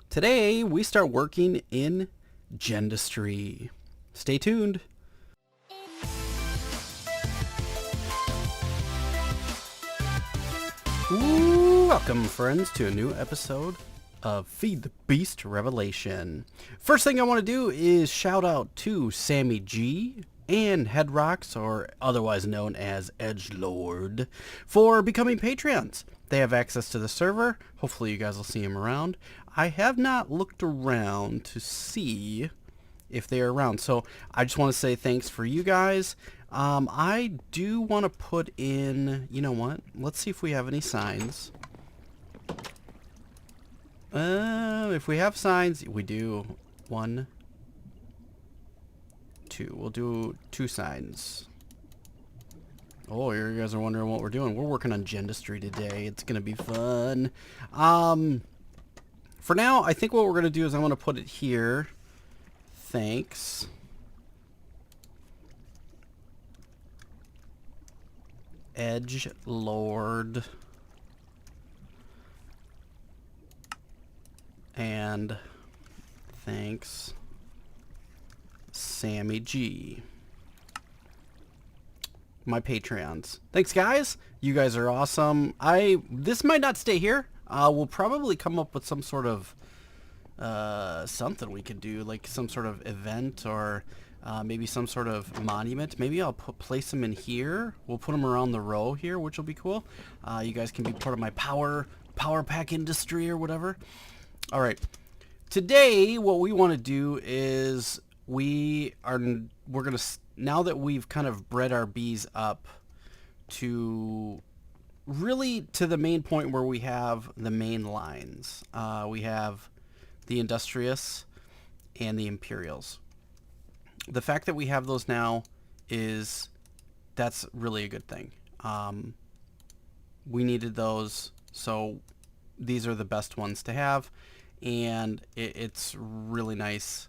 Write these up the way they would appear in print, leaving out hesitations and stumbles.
Today we start working in GenDustry. Stay tuned. Welcome friends to a new episode of Feed the Beast Revelation. First thing I want to do is shout out to Sammy G and Headrocks, or otherwise known as Edgelord, for becoming Patreons. They have access to the server. Hopefully you guys will see them around. I have not looked around to see if they're around, so I just want to say thanks for you guys. I do want to put in, you know what, let's see if we have any signs. If we have signs, we do. 1, 2. We'll do 2 signs. Oh, you guys are wondering what we're doing. We're working on GenDustry today. It's gonna be fun. For now, I think what we're gonna do is I'm gonna put it here. Thanks. Edgelord. And thanks, Sammy G. My Patreons. Thanks, guys. You guys are awesome. This might not stay here. We'll probably come up with some sort of something we could do, like some sort of event or maybe some sort of monument. Maybe I'll place them in here. We'll put them around the row here, which will be cool. You guys can be part of my power pack industry or whatever. All right. Today, what we want to do is we're gonna, now that we've kind of bred our bees up to really to the main point where we have the main lines. We have the Industrious and the Imperials. The fact that we have those now that's really a good thing. We needed those, so these are the best ones to have. And it's really nice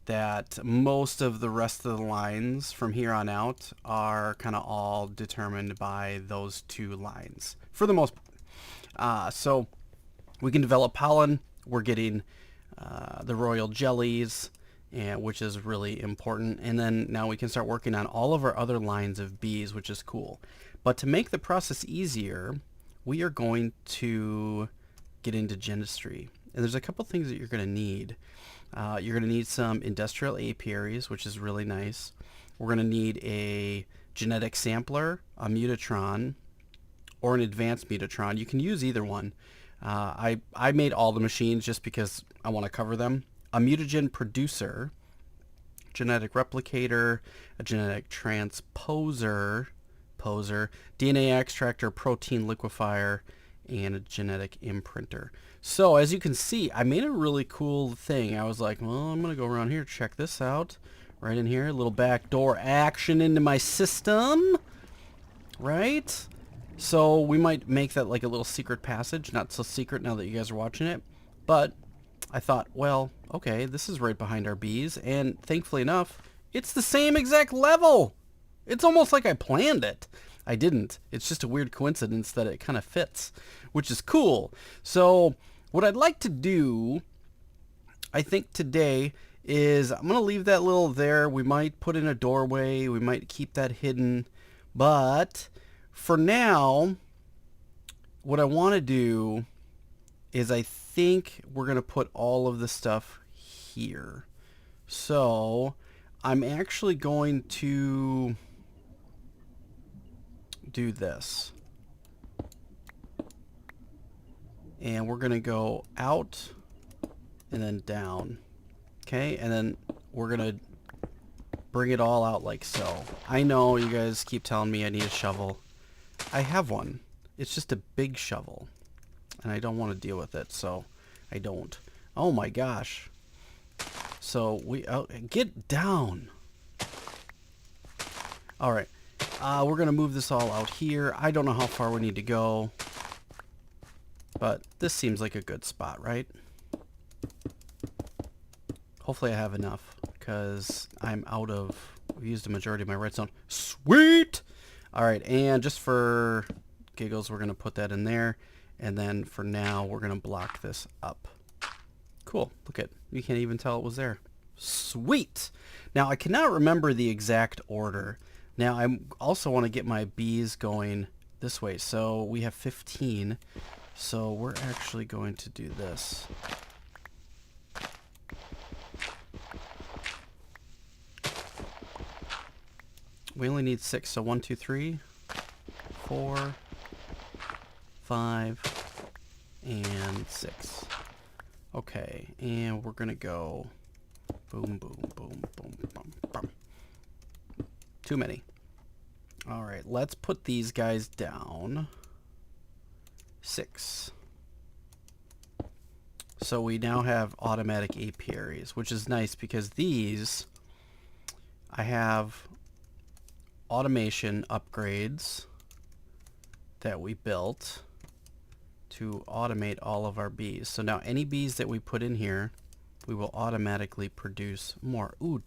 that most of the rest of the lines from here on out are kind of all determined by those 2 lines for the most part. So we can develop pollen. We're getting the royal jellies, which is really important. And then now we can start working on all of our other lines of bees, which is cool. But to make the process easier, we are going to get into GenDustry. And there's a couple things that you're going to need. You're going to need some industrial apiaries, which is really nice. We're going to need a genetic sampler, a mutatron, or an advanced mutatron. You can use either one. I made all the machines just because I want to cover them. A mutagen producer, genetic replicator, a genetic transposer, DNA extractor, protein liquefier, and a genetic imprinter. So as you can see, I made a really cool thing. I was like, well, I'm gonna go around here, check this out. Right in here, a little backdoor action into my system. Right? So we might make that like a little secret passage. Not so secret now that you guys are watching it. But I thought, well, okay, this is right behind our bees. And thankfully enough, it's the same exact level. It's almost like I planned it. I didn't. It's just a weird coincidence that it kind of fits, which is cool. So what I'd like to do, I think today, is I'm going to leave that little there. We might put in a doorway. We might keep that hidden. But for now, what I want to do is I think we're going to put all of the stuff here. So I'm actually going to do this. And we're going to go out and then down. Okay, and then we're going to bring it all out like so. I know you guys keep telling me I need a shovel. I have one. It's just a big shovel. And I don't want to deal with it, so I don't. Oh my gosh. So get down. All right. We're going to move this all out here. I don't know how far we need to go, but this seems like a good spot, right? Hopefully I have enough, because I'm out of... I've used the majority of my redstone. Sweet! All right, and just for giggles, we're going to put that in there. And then for now, we're going to block this up. Cool. Look at, you can't even tell it was there. Sweet. Now I cannot remember the exact order. Now I also want to get my bees going this way. So we have 15. So we're actually going to do this. We only need 6. So 1, 2, 3, 4, 5, and 6. Okay, and we're gonna go boom, boom, boom, boom, boom, boom. Too many. All right, let's put these guys down. 6. So we now have automatic apiaries, which is nice because these, I have automation upgrades that we built to automate all of our bees. So now any bees that we put in here, we will automatically produce more. Ooh,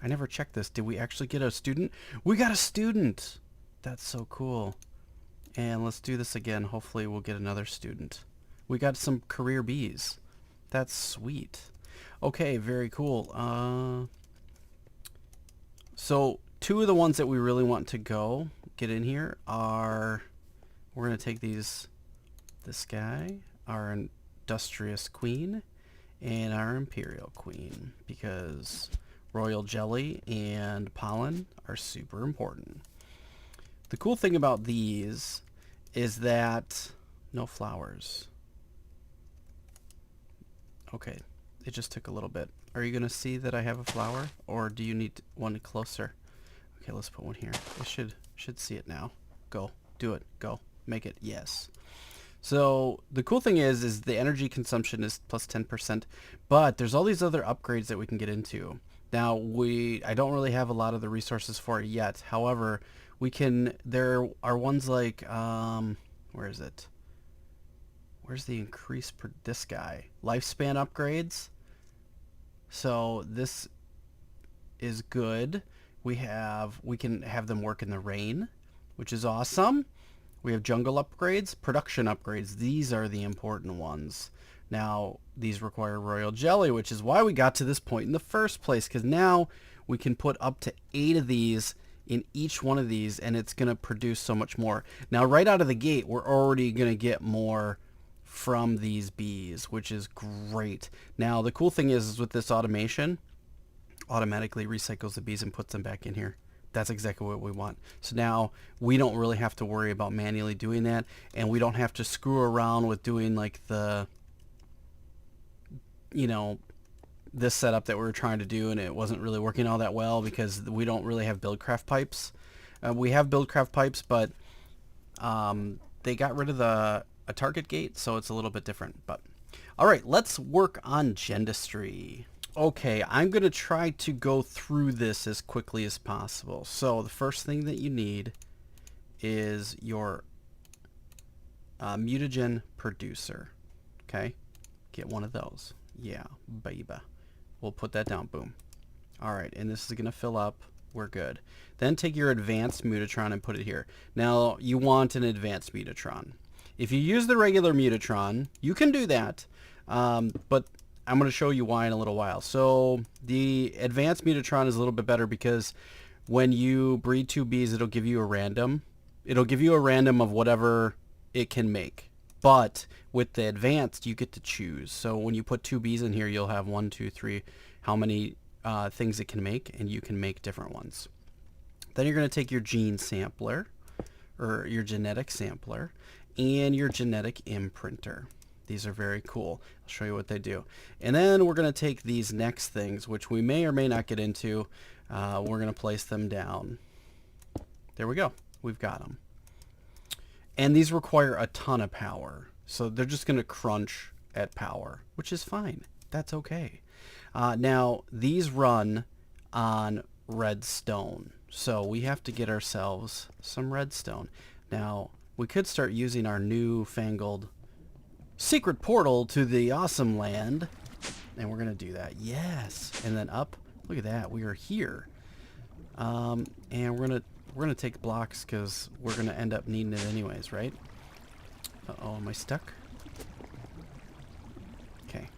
I never checked this. Did we actually get a student? We got a student! That's so cool. And let's do this again. Hopefully we'll get another student. We got some career bees. That's sweet. Okay, very cool. So 2 of the ones that we really want to get in here are, we're going to take this guy, our industrious queen, and our imperial queen, because royal jelly and pollen are super important. The cool thing about these is that no flowers. Okay, it just took a little bit. Are you going to see that I have a flower, or do you need one closer? Okay, let's put one here. It should see it now. Go. Do it. Go. Make it. Yes. So the cool thing is the energy consumption is plus 10%, but there's all these other upgrades that we can get into. Now I don't really have a lot of the resources for it yet. However, there are ones like, where is it? Where's the increase per this guy? Lifespan upgrades. So this is good. We can have them work in the rain, which is awesome. We have jungle upgrades, production upgrades. These are the important ones. Now, these require royal jelly, which is why we got to this point in the first place, because now we can put up to 8 of these in each one of these, and it's going to produce so much more. Now, right out of the gate, we're already going to get more from these bees, which is great. Now, the cool thing is with this automation, automatically recycles the bees and puts them back in here. That's exactly what we want. So now we don't really have to worry about manually doing that, and we don't have to screw around with doing like the, this setup that we were trying to do, and it wasn't really working all that well because we don't really have buildcraft pipes. We have buildcraft pipes, but they got rid of a target gate, so it's a little bit different. But all right, let's work on GenDustry. Okay, I'm going to try to go through this as quickly as possible. So the first thing that you need is your mutagen producer. Okay, get one of those. Yeah, baby. We'll put that down. Boom. All right, and this is going to fill up. We're good. Then take your advanced mutatron and put it here. Now, you want an advanced mutatron. If you use the regular mutatron, you can do that, but I'm going to show you why in a little while. So the advanced mutatron is a little bit better because when you breed 2 bees, it'll give you a random. It'll give you a random of whatever it can make. But with the advanced, you get to choose. So when you put 2 bees in here, you'll have 1, 2, 3, how many things it can make, and you can make different ones. Then you're going to take your gene sampler, or your genetic sampler, and your genetic imprinter. These are very cool. I'll show you what they do. And then we're going to take these next things, which we may or may not get into. We're going to place them down. There we go. We've got them. And these require a ton of power. So they're just going to crunch at power, which is fine. That's okay. Now, these run on redstone. So we have to get ourselves some redstone. Now, we could start using our new-fangled secret portal to the awesome land, and we're gonna do that. Yes, and then up. Look at that. We are here, and we're gonna take blocks because we're gonna end up needing it anyways, right? Uh-oh, am I stuck? Okay.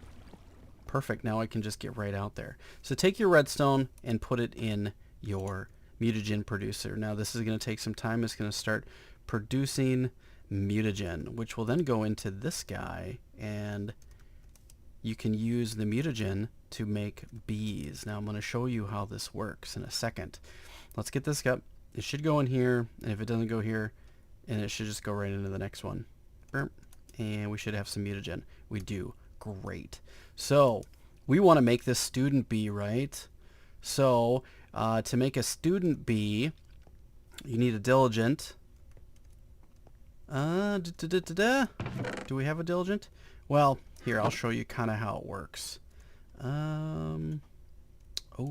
perfect. Now I can just get right out there. So take your redstone and put it in your mutagen producer. Now this is going to take some time. It's going to start producing mutagen, which will then go into this guy, and you can use the mutagen to make bees. Now I'm going to show you how this works in a second. Let's get this up. It should go in here, and if it doesn't go here, and it should just go right into the next one. And we should have some mutagen. We do. Great. So we want to make this student bee, right? So to make a student bee, you need a diligent. Do we have a diligent? Well, here, I'll show you kind of how it works. Oh,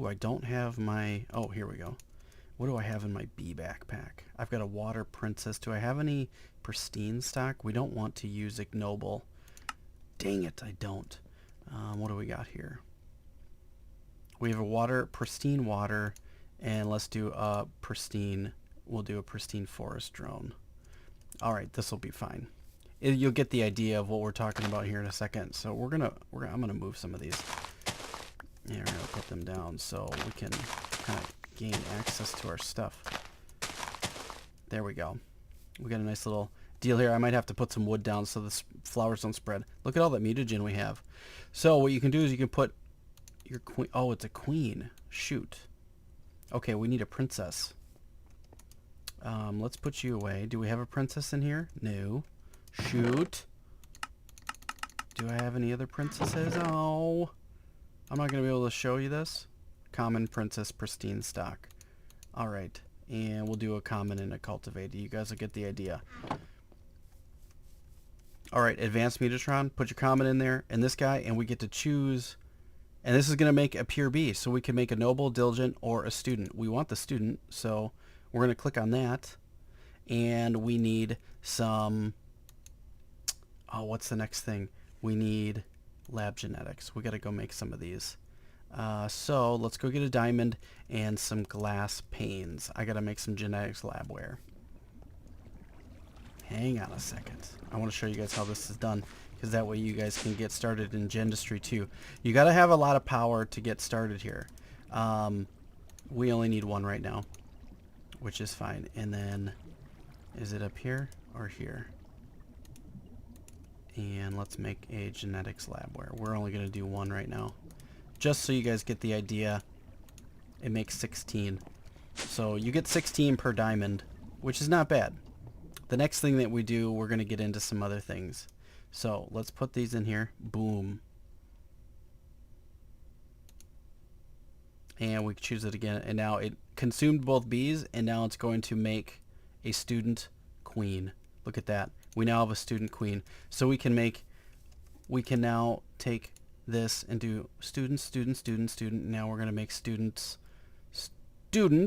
I don't have my... Oh, here we go. What do I have in my bee backpack? I've got a water princess. Do I have any pristine stock? We don't want to use ignoble. Dang it, I don't. What do we got here? We have a pristine water, and let's do a pristine... We'll do a pristine forest drone. All right, this will be fine. You'll get the idea of what we're talking about here in a second. So I'm gonna move some of these. Yeah, we're gonna put them down so we can kind of gain access to our stuff. There we go. We got a nice little deal here. I might have to put some wood down so the flowers don't spread. Look at all that mutagen we have. So what you can do is you can put your queen. Oh, it's a queen. Shoot. Okay, we need a princess. Let's put you away. Do we have a princess in here? No. Shoot. Do I have any other princesses? Oh. I'm not going to be able to show you this. Common princess, pristine stock. Alright. And we'll do a common and a cultivated. You guys will get the idea. Alright, advanced mutatron. Put your common in there. And this guy. And we get to choose. And this is going to make a pure bee. So we can make a noble, diligent, or a student. We want the student. So we're going to click on that. And we need some... Oh, what's the next thing? We need lab genetics. We got to go make some of these. So let's go get a diamond and some glass panes. I got to make some genetics labware. Hang on a second. I want to show you guys how this is done, because that way you guys can get started in GenDustry too. You got to have a lot of power to get started here. We only need one right now, which is fine. And then, is it up here or here? And let's make a genetics labware. We're only going to do one right now. Just so you guys get the idea, it makes 16. So you get 16 per diamond, which is not bad. The next thing that we do, we're going to get into some other things. So let's put these in here. Boom. And we choose it again. And now it consumed both bees, and now it's going to make a student queen. Look at that. We now have a student queen. So we can now take this and do student, student, student, student. Now we're going to make student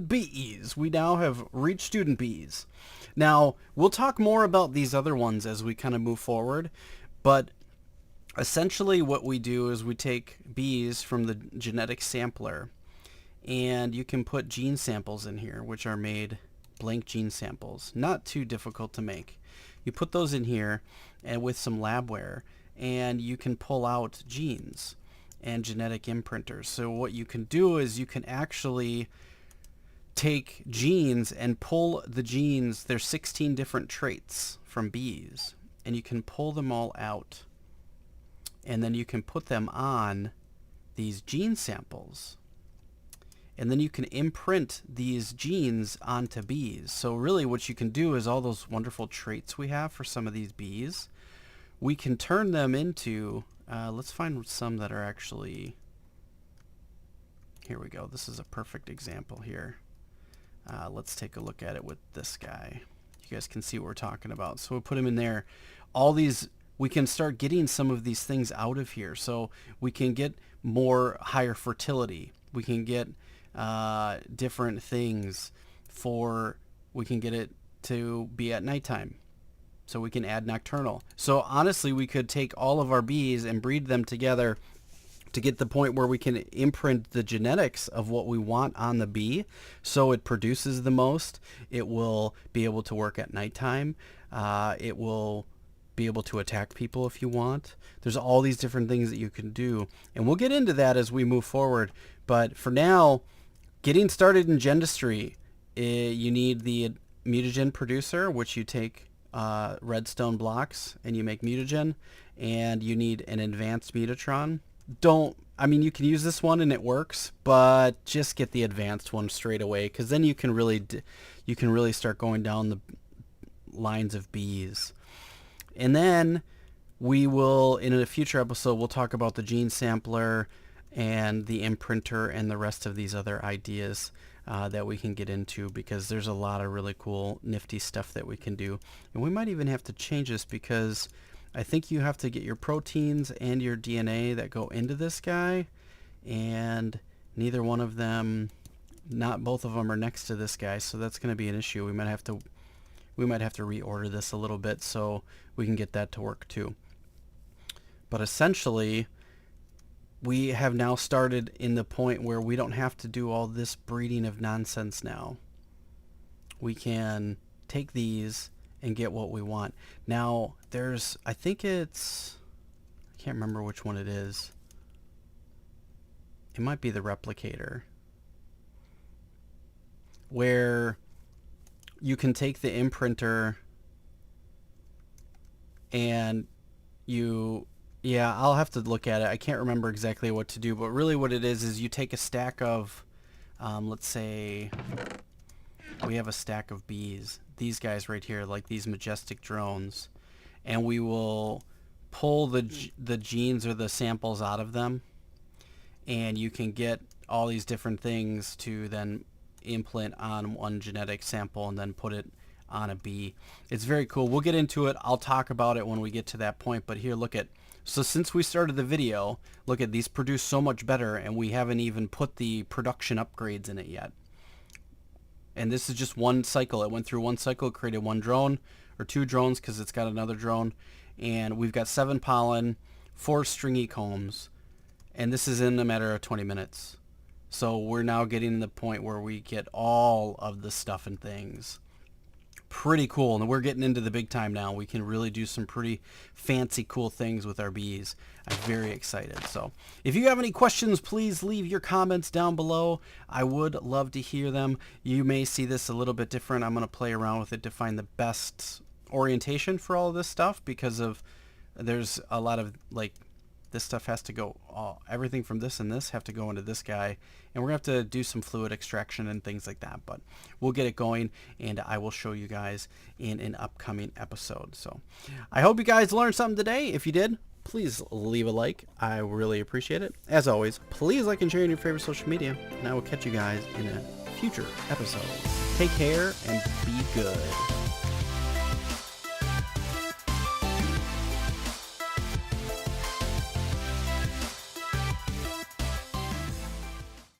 bees. We now have reached student bees. Now, we'll talk more about these other ones as we kind of move forward, but essentially what we do is we take bees from the genetic sampler, and you can put gene samples in here, which are made blank gene samples. Not too difficult to make. You put those in here and with some labware, and you can pull out genes and genetic imprinters. So what you can do is you can actually take genes and pull the genes. There's 16 different traits from bees, and you can pull them all out. And then you can put them on these gene samples. And then you can imprint these genes onto bees. So really what you can do is all those wonderful traits we have for some of these bees, we can turn them into, let's find some that are actually, here we go. This is a perfect example here. Let's take a look at it with this guy. You guys can see what we're talking about. So we'll put him in there. All these, we can start getting some of these things out of here. So we can get more higher fertility. We can get different things we can get it to be at nighttime. So we can add nocturnal. So honestly, we could take all of our bees and breed them together to get the point where we can imprint the genetics of what we want on the bee, so it produces the most. It will be able to work at nighttime. It will be able to attack people if you want. There's all these different things that you can do, and we'll get into that as we move forward. But for now, getting started in GenDustry, you need the mutagen producer, which you take redstone blocks and you make mutagen, and you need an advanced mutatron. You can use this one and it works, but just get the advanced one straight away, because then you can really start going down the lines of bees. And then we will, in a future episode, we'll talk about the gene sampler and the imprinter and the rest of these other ideas that we can get into, because there's a lot of really cool, nifty stuff that we can do. And we might even have to change this, because I think you have to get your proteins and your DNA that go into this guy, and neither one of them, not both of them, are next to this guy, so that's going to be an issue. We might have to reorder this a little bit so we can get that to work too. But essentially, we have now started in the point where we don't have to do all this breeding of nonsense now. We can take these and get what we want. Now, I can't remember which one it is. It might be the replicator, where you can take the imprinter and I'll have to look at it. I can't remember exactly what to do, but really what it is you take a stack of, let's say we have a stack of bees, these guys right here, like these majestic drones, and we will pull the genes or the samples out of them, and you can get all these different things to then implant on one genetic sample and then put it on a bee. It's very cool. We'll get into it. I'll talk about it when we get to that point, but here, look at, so since we started the video, look at these, produce so much better, and we haven't even put the production upgrades in it yet. And this is just one cycle. It went through one cycle, created one drone, or 2 drones, because it's got another drone, and we've got 7 pollen, 4 stringy combs, and this is in a matter of 20 minutes. So we're now getting to the point where we get all of the stuff and things. Pretty cool. And we're getting into the big time now. We can really do some pretty fancy, cool things with our bees. I'm very excited. So if you have any questions, please leave your comments down below. I would love to hear them. You may see this a little bit different. I'm going to play around with it to find the best orientation for all of this stuff, because there's a lot of, like, this stuff has to go, everything from this and this have to go into this guy, and we're going to have to do some fluid extraction and things like that, but we'll get it going, and I will show you guys in an upcoming episode. So I hope you guys learned something today. If you did, please leave a like. I really appreciate it. As always, please like and share on your favorite social media, and I will catch you guys in a future episode. Take care and be good.